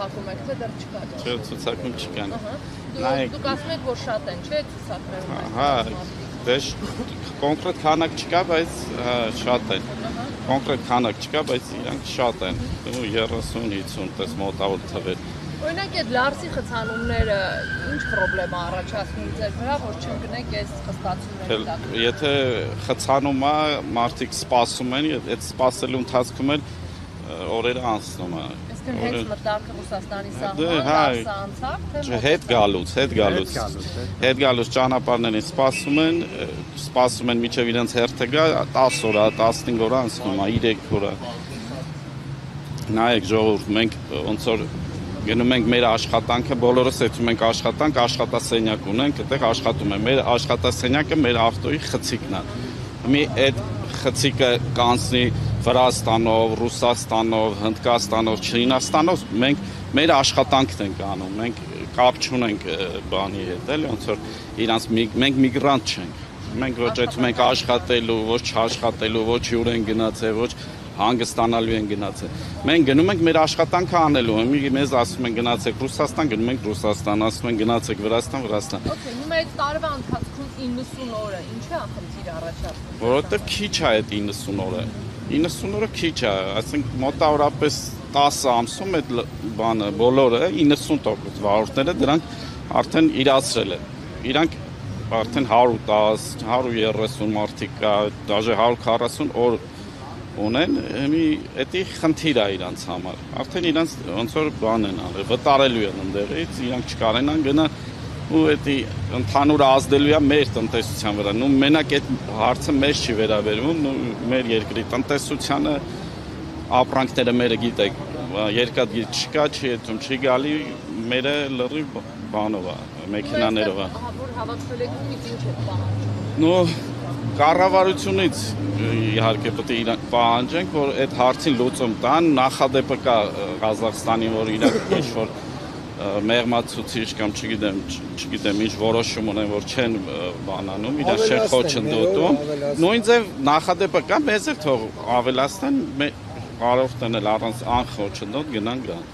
ցուցակում եք, թե դեռ չկա։ Չէ, ցուցակում չկան։ Դուք ասում եք, որ շատ են, չէ՞, ցուցակներում։ Հա, դե կոնկրետ քանակ չկա, բայց շատ են։ Կոնկրետ քանակ չկա, բայց իրանք շատ են։ 30-50 տես մոտավոր թվեր։ Օրինակ այդ լարսի խցանումները ինչ խնդրեմ առաջացնում ձեր վրա, որ չընկնեք այս խստացումների տակ։ Եթե խցանում է, մարդիկ սպասում են, այդ սպասելու ընթացքում էլ օրերը անցնում է։ Այսինքն հենց մտակ Ռուսաստանի սահման, լարսը անցավ, թե Հետ գալուց ճանապարհներին սպասում են մինչև իրենց հերթը գա 10 օր, 15 օր անցնում է, 3 օր։ Նայեք ժողովուրդ, մենք ոնց որ գնում ենք մեր աշխատանքը, բոլորս էթում ենք աշխատանք, աշխատասենյակ ունենք, այդտեղ աշխատում ենք։ Մեր աշխատասենյակը մեր ավտոյի խցիկն է։ Մի այդ խցիկը կանցնի Վրաստանով, Ռուսաստանով, Հնդկաստանով, Չինաստանով, մենք մեր աշխատանքն ենք անում, մենք կապ չունենք բանի հետ, էլի ոնց որ իրանց մենք միգրանտ չենք։ Մենք ոչ այդում ենք աշխատելու, ոչ չաշխատելու, ոչ հյուր են գնացել, ոչ հանգստանալու են գնացել։ Մենք գնում ենք մեր աշխատանքը անելու, մեզ ասում են գնացեք Ռուսաստան, գնում ենք Ռուսաստան, ասում են գնացեք Վրաստան։ Okay, հիմա այդ տարվա ընթացքում 90 օրը ի՞նչ է խնդիր առաջացնում։ Որովհետև քիչ է այդ 90 օրը։ 90 օրը քիչ է, այսինքն մոտավորապես 10 ամսում այդ բանը բոլորը 90% վարորդները դրանք արդեն իրացրել են։ Իրանք արդեն 110, 130 մարդիկ կա, դաժե 140 օր ունեն, էդի խնդիր է իրանց համար։ Արդեն իրանց ոնց որ բան են արել, վտարելու են ընդերից, իրանք չկարենան գնան ու էդի ընդհանուր ազդելու է մեր տնտեսության վրա։ Նու մենակ այդ հարցը մեզ չի վերաբերում, մեր երկրի տնտեսությանը ապրանքները մերը գիտեք, երկաթգիր չկա, չի էթում, չի գալի, մերը լրիվ բանով է, մեքենաներով է։ Որ հավաքվել եք ինչ եք պահանջում։ Կառավարությունից իհարկե պետք է իրանք պահանջենք, որ այդ հարցին լուծում տան, նախադեպը կա Ղազախստանի, որ իրանք ինչ-որ մեղմացուցիչ կամ չգիտեմ ինչ որոշում ունեն, որ չեն բանանում, իրանք չեն խոչընդոտում։ Նույն ձև նախադեպը կա, մեզ էլ թող ավելացնեն, առողջն էլ առանց անխոչընդոտ գնան գան։